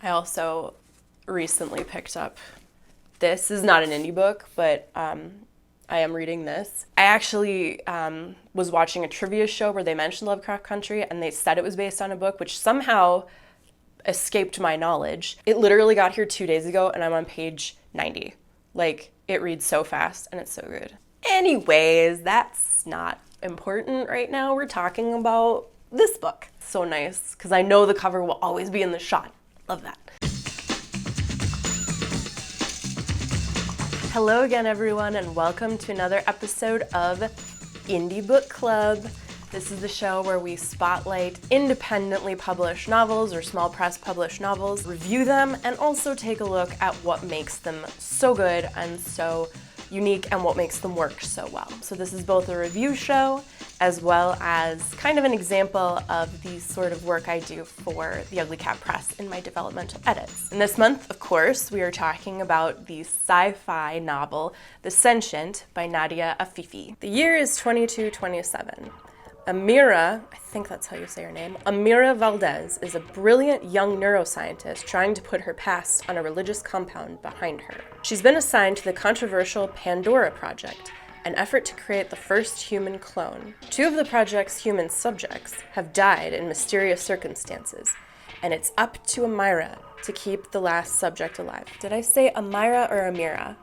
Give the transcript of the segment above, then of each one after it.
I also recently picked up, this is not an indie book, but I am reading this. I actually was watching a trivia show where they mentioned Lovecraft Country and they said it was based on a book, which somehow escaped my knowledge. It literally got here 2 days ago and I'm on page 90. Like, it reads so fast and it's so good. Anyways, that's not important right now. We're talking about this book. So nice, because I know the cover will always be in the shot. Love that. Hello again, everyone, and welcome to another episode of Indie Book Club. This is the show where we spotlight independently published novels or small press published novels, review them, and also take a look at what makes them so good and so unique and what makes them work so well. So this is both a review show as well as kind of an example of the sort of work I do for the Ugly Cat Press in my developmental edits. And this month, of course, we are talking about the sci-fi novel, The Sentient by Nadia Afifi. The year is 2227. Amira, I think that's how you say her name, Amira Valdez is a brilliant young neuroscientist trying to put her past on a religious compound behind her. She's been assigned to the controversial Pandora Project, an effort to create the first human clone. 2 of the project's human subjects have died in mysterious circumstances, and it's up to Amira to keep the last subject alive. Did I say Amira or Amira?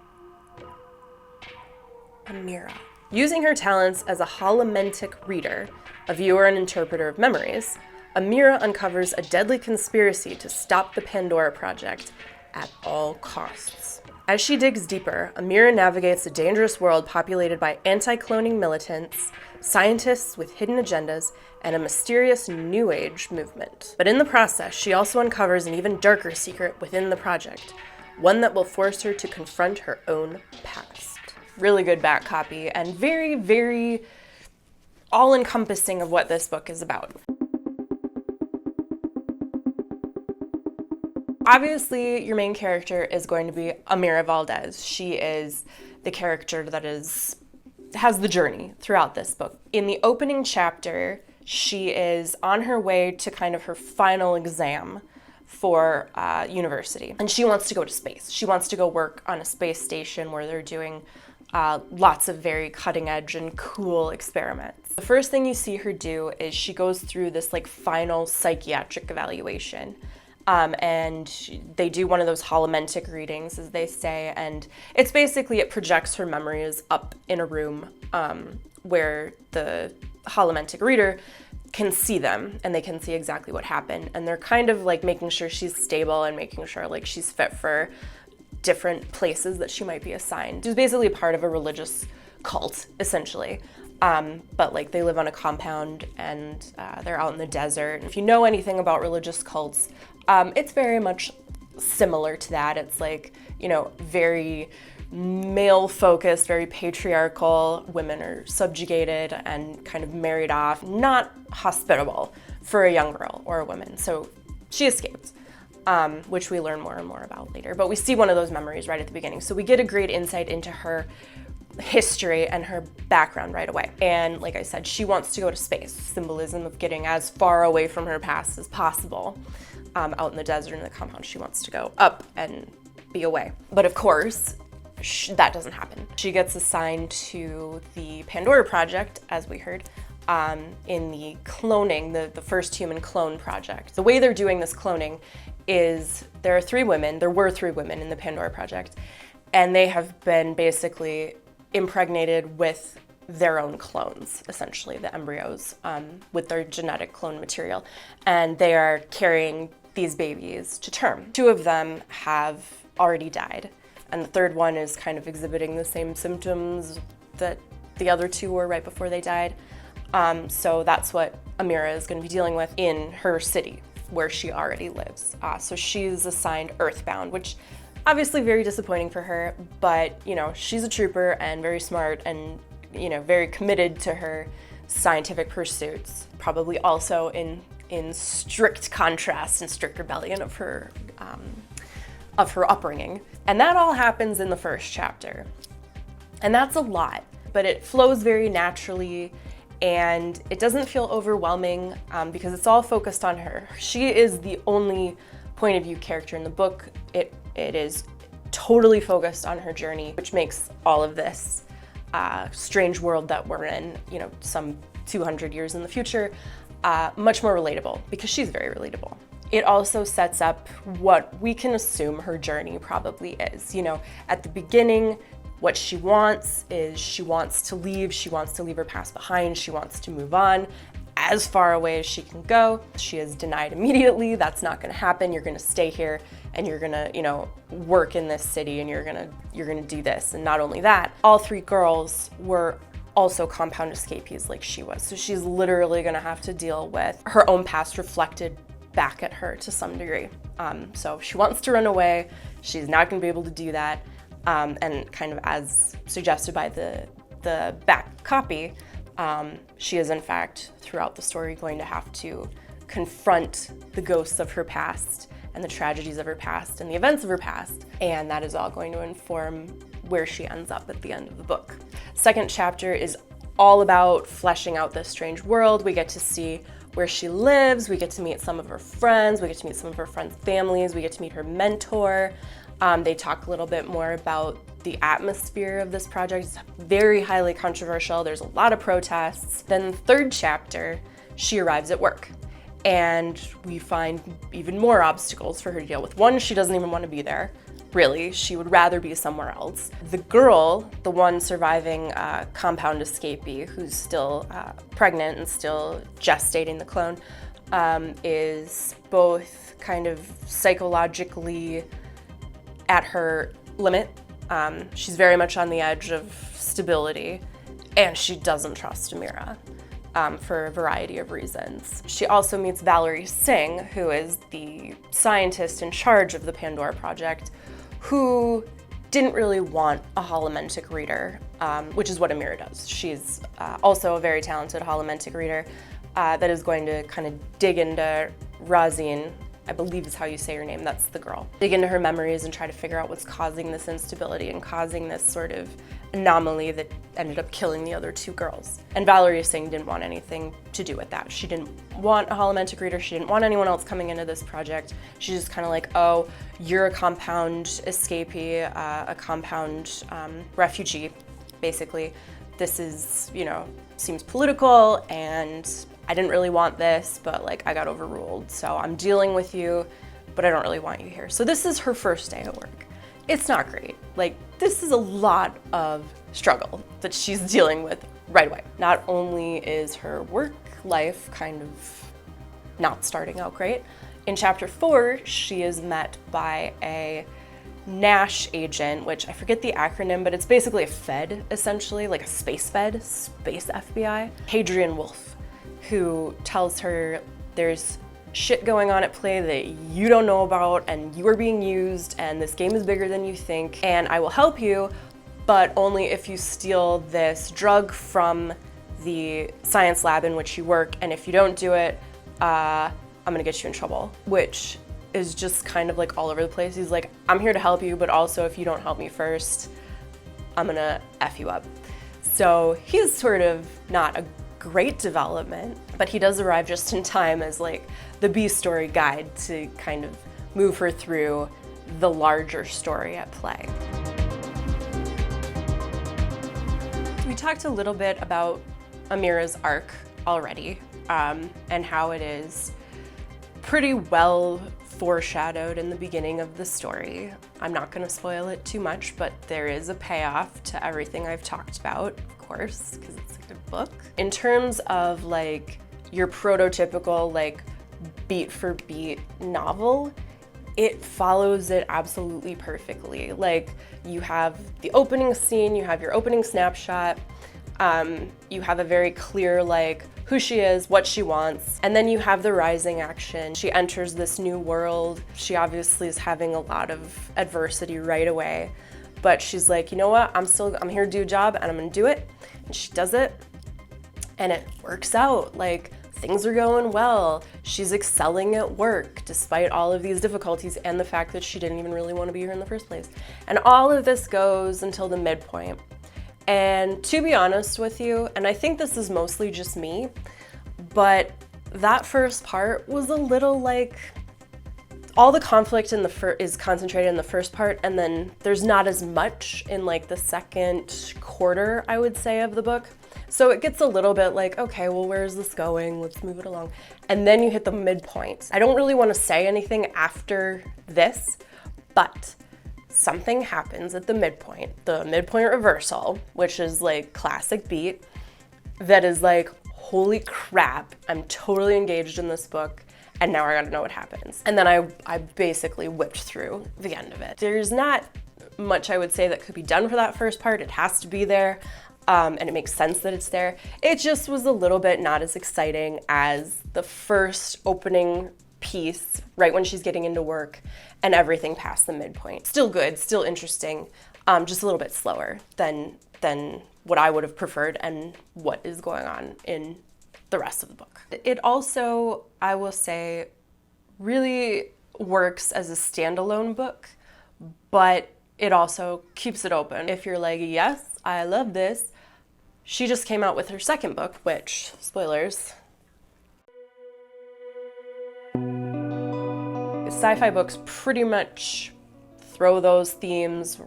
Amira. Using her talents as a holomentic reader, a viewer and interpreter of memories, Amira uncovers a deadly conspiracy to stop the Pandora Project at all costs. As she digs deeper, Amira navigates a dangerous world populated by anti-cloning militants, scientists with hidden agendas, and a mysterious New Age movement. But in the process, she also uncovers an even darker secret within the project, one that will force her to confront her own past. Really good back copy and very, very all-encompassing of what this book is about. Obviously, your main character is going to be Amira Valdez. She is the character that has the journey throughout this book. In the opening chapter, she is on her way to kind of her final exam for university, and she wants to go to space. She wants to go work on a space station where they're doing lots of very cutting edge and cool experiments. The first thing you see her do is she goes through this like final psychiatric evaluation. And they do one of those holomentic readings, as they say, and it's basically, it projects her memories up in a room where the holomentic reader can see them and they can see exactly what happened. And they're kind of like making sure she's stable and making sure like she's fit for different places that she might be assigned. She's basically part of a religious cult, essentially. But like they live on a compound and they're out in the desert. If you know anything about religious cults, it's very much similar to that. It's like, you know, very male-focused, very patriarchal. Women are subjugated and kind of married off, not hospitable for a young girl or a woman. So she escapes, which we learn more and more about later. But we see one of those memories right at the beginning. So we get a great insight into her history and her background right away. And like I said, she wants to go to space. Symbolism of getting as far away from her past as possible. Out in the desert in the compound, she wants to go up and be away. But of course, that doesn't happen. She gets assigned to the Pandora Project, as we heard, in the cloning, the first human clone project. The way they're doing this cloning is there were 3 women in the Pandora Project, and they have been basically impregnated with their own clones, essentially, the embryos, with their genetic clone material. And they are carrying these babies to term. 2 of them have already died, and the 3rd one is kind of exhibiting the same symptoms that the other 2 were right before they died. So that's what Amira is going to be dealing with in her city, where she already lives. So she's assigned Earthbound, which obviously very disappointing for her, but you know, she's a trooper and very smart and, you know, very committed to her scientific pursuits. Probably also in strict contrast and strict rebellion of her upbringing. And that all happens in the first chapter. And that's a lot, but it flows very naturally and it doesn't feel overwhelming because it's all focused on her. She is the only point of view character in the book, it is totally focused on her journey, which makes all of this strange world that we're in, you know, some 200 years in the future, much more relatable, because she's very relatable. It also sets up what we can assume her journey probably is. You know, at the beginning, what she wants is she wants to leave her past behind, she wants to move on as far away as she can go. She is denied immediately. That's not gonna happen. You're gonna stay here and you're gonna, you know, work in this city and you're gonna do this. And not only that, all three girls were also compound escapees like she was. So she's literally gonna have to deal with her own past reflected back at her to some degree. So if she wants to run away, she's not gonna be able to do that. And kind of as suggested by the back copy, she is in fact throughout the story going to have to confront the ghosts of her past and the tragedies of her past and the events of her past, and that is all going to inform where she ends up at the end of the book. Second chapter is all about fleshing out this strange world. We get to see where she lives, we get to meet some of her friends, we get to meet some of her friends' families, we get to meet her mentor. They talk a little bit more about the atmosphere of this project. It's very highly controversial. There's a lot of protests. Then the third chapter, she arrives at work and we find even more obstacles for her to deal with. One, she doesn't even want to be there. Really, she would rather be somewhere else. The girl, the one surviving compound escapee who's still pregnant and still gestating the clone, is both kind of psychologically at her limit. She's very much on the edge of stability, and she doesn't trust Amira for a variety of reasons. She also meets Valerie Singh, who is the scientist in charge of the Pandora project, who didn't really want a holomentic reader, which is what Amira does. She's also a very talented holomentic reader that is going to kind of dig into Razine, I believe is how you say her name, that's the girl. Dig into her memories and try to figure out what's causing this instability and causing this sort of anomaly that ended up killing the other two girls. And Valerie Singh didn't want anything to do with that. She didn't want a holomentic reader, she didn't want anyone else coming into this project. She's just kind of like, oh, you're a compound escapee, a compound refugee, basically. This is, you know, seems political and I didn't really want this, but like I got overruled. So I'm dealing with you, but I don't really want you here. So this is her first day at work. It's not great. Like this is a lot of struggle that she's dealing with right away. Not only is her work life kind of not starting out great, in chapter 4, she is met by a Nash agent, which I forget the acronym, but it's basically a Fed, essentially, like a space Fed, space FBI, Hadrian Wolf, who tells her there's shit going on at play that you don't know about and you are being used and this game is bigger than you think and I will help you, but only if you steal this drug from the science lab in which you work, and if you don't do it, I'm gonna get you in trouble, which is just kind of like all over the place. He's like, I'm here to help you, but also if you don't help me first, I'm gonna F you up. So he's sort of not a great development, but he does arrive just in time as like the B story guide to kind of move her through the larger story at play. We talked a little bit about Amira's arc already, and how it is pretty well foreshadowed in the beginning of the story. I'm not going to spoil it too much, but there is a payoff to everything I've talked about, of course, because it's a good book. In terms of like your prototypical like beat for beat novel, it follows it absolutely perfectly. Like you have the opening scene, you have your opening snapshot, you have a very clear like who she is, what she wants, and then you have the rising action. She enters this new world. She obviously is having a lot of adversity right away, but she's like, you know what, I'm here to do a job and I'm gonna do it. And she does it and it works out. Like things are going well. She's excelling at work despite all of these difficulties and the fact that she didn't even really want to be here in the first place. And all of this goes until the midpoint. And to be honest with you, and I think this is mostly just me, but that first part was a little like all the conflict in is concentrated in the first part, and then there's not as much in like the second quarter, I would say, of the book. So it gets a little bit like, okay, well, where's this going? Let's move it along. And then you hit the midpoint. I don't really want to say anything after this, but something happens at the midpoint reversal, which is like classic beat, that is like, holy crap, I'm totally engaged in this book, and now I gotta know what happens. And then I basically whipped through the end of it. There's not much I would say that could be done for that first part. It has to be there. And it makes sense that it's there. It just was a little bit not as exciting as the first opening piece, right when she's getting into work, and everything past the midpoint. Still good, still interesting, just a little bit slower than what I would have preferred and what is going on in the rest of the book. It also, I will say, really works as a standalone book, but it also keeps it open. If you're like, yes, I love this, she just came out with her second book, which, spoilers, sci-fi books pretty much throw those themes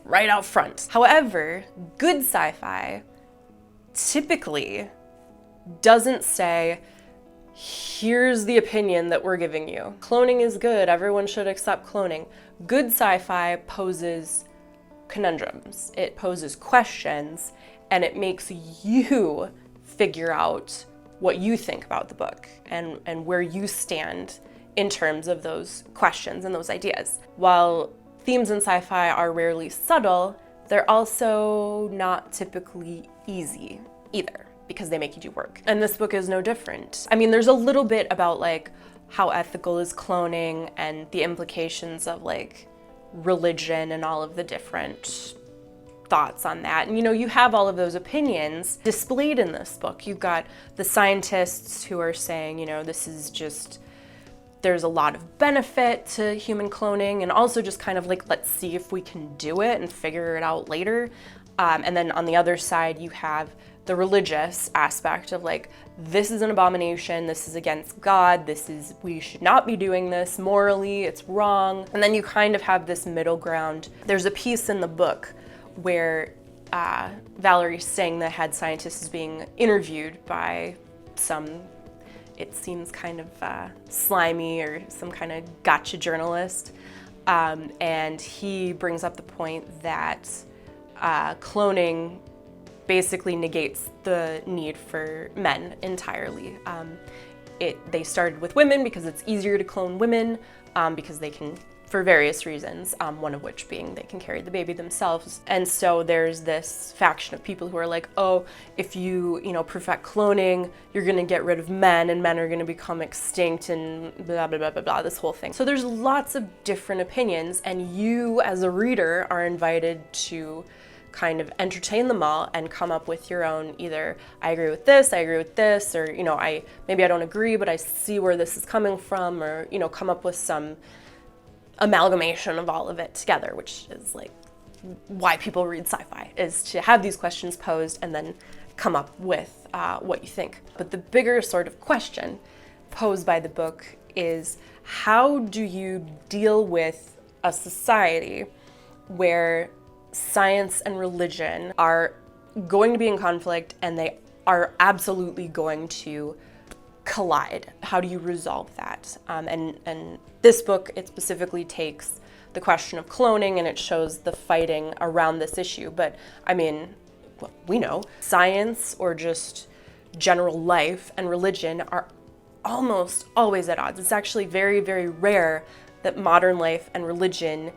right out front. However, good sci-fi typically doesn't say, here's the opinion that we're giving you. Cloning is good, everyone should accept cloning. Good sci-fi poses conundrums. It poses questions, and it makes you figure out what you think about the book and where you stand in terms of those questions and those ideas. While themes in sci-fi are rarely subtle, they're also not typically easy either, because they make you do work. And this book is no different. I mean, there's a little bit about like how ethical is cloning and the implications of like religion and all of the different thoughts on that. And you have all of those opinions displayed in this book. You've got the scientists who are saying, this is just, there's a lot of benefit to human cloning, and also just kind of like, let's see if we can do it and figure it out later. And then on the other side, you have the religious aspect of like, this is an abomination, this is against God, we should not be doing this, morally, it's wrong. And then you kind of have this middle ground. There's a piece in the book where Valerie's saying the head scientist is being interviewed by some, it seems kind of slimy or some kind of gotcha journalist. And he brings up the point that cloning basically negates the need for men entirely. They started with women because it's easier to clone women because they can, for various reasons, one of which being they can carry the baby themselves. And so there's this faction of people who are like, oh, if you perfect cloning, you're gonna get rid of men and men are gonna become extinct and blah, blah, blah, blah, blah, this whole thing. So there's lots of different opinions, and you as a reader are invited to kind of entertain them all and come up with your own, either I agree with this, or maybe I don't agree, but I see where this is coming from, or come up with some amalgamation of all of it together, which is like why people read sci-fi, is to have these questions posed and then come up with what you think. But the bigger sort of question posed by the book is, how do you deal with a society where science and religion are going to be in conflict and they are absolutely going to collide? How do you resolve that? And this book, it specifically takes the question of cloning and it shows the fighting around this issue. But I mean, well, we know science or just general life and religion are almost always at odds. It's actually very, very rare that modern life and religion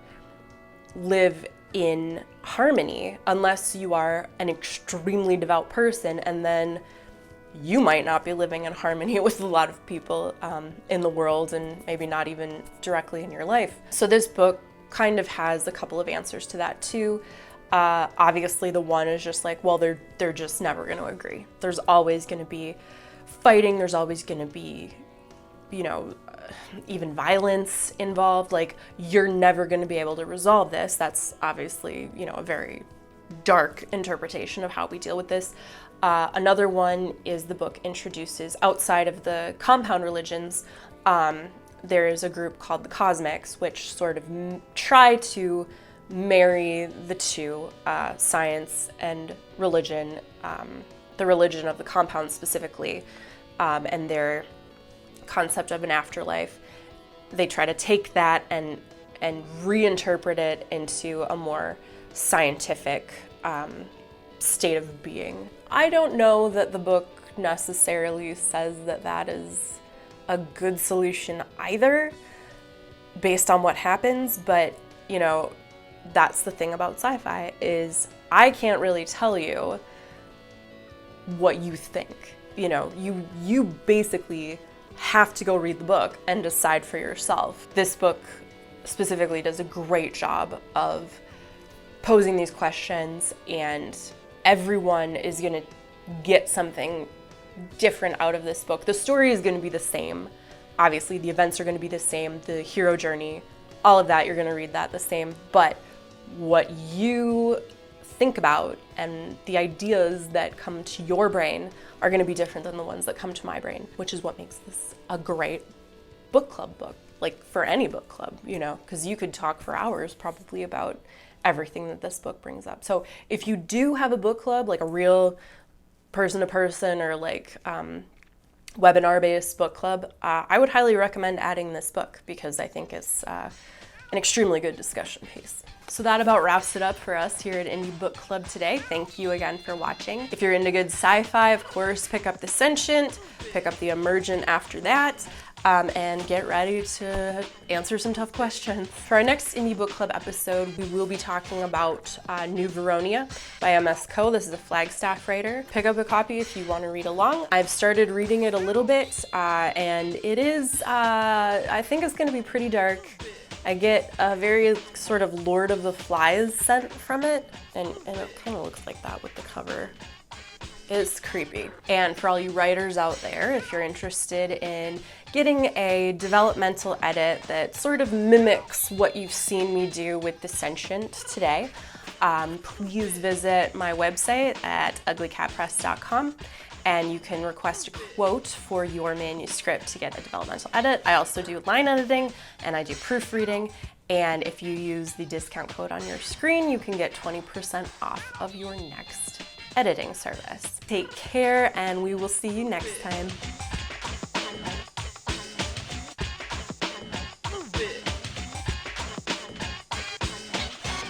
live in harmony, unless you are an extremely devout person, and then you might not be living in harmony with a lot of people in the world, and maybe not even directly in your life. So this book kind of has a couple of answers to that too. Obviously the one is just like, well, they're just never going to agree. There's always going to be fighting, there's always going to be, even violence involved. Like, you're never going to be able to resolve this. That's obviously, a very dark interpretation of how we deal with this. Another one is the book introduces, outside of the compound religions, there is a group called the Cosmics, which sort of try to marry the two, science and religion, the religion of the compound specifically, and their concept of an afterlife. They try to take that and reinterpret it into a more scientific state of being. I don't know that the book necessarily says that that is a good solution either, based on what happens, but you know, that's the thing about sci-fi, is I can't really tell you what you think. You know, you basically have to go read the book and decide for yourself. This book specifically does a great job of posing these questions, and everyone is gonna get something different out of this book. The story is gonna be the same. Obviously, the events are gonna be the same, the hero journey, all of that, you're gonna read that the same, but what you think about and the ideas that come to your brain are going to be different than the ones that come to my brain, which is what makes this a great book club book, like for any book club, you know, because you could talk for hours probably about everything that this book brings up. So if you do have a book club, like a real person-to-person or like webinar-based book club, I would highly recommend adding this book because I think it's an extremely good discussion piece. So that about wraps it up for us here at Indie Book Club today. Thank you again for watching. If you're into good sci-fi, of course, pick up the Sentient, pick up the Emergent after that, and get ready to answer some tough questions. For our next Indie Book Club episode, we will be talking about New Veronia by M.S. Coe. This is a Flagstaff writer. Pick up a copy if you want to read along. I've started reading it a little bit, and it is, I think it's going to be pretty dark. I get a very sort of Lord of the Flies scent from it, and it kind of looks like that with the cover. It's creepy. And for all you writers out there, if you're interested in getting a developmental edit that sort of mimics what you've seen me do with the Sentient today, please visit my website at uglycatpress.com. And you can request a quote for your manuscript to get a developmental edit. I also do line editing and I do proofreading. And if you use the discount code on your screen, you can get 20% off of your next editing service. Take care, and we will see you next time.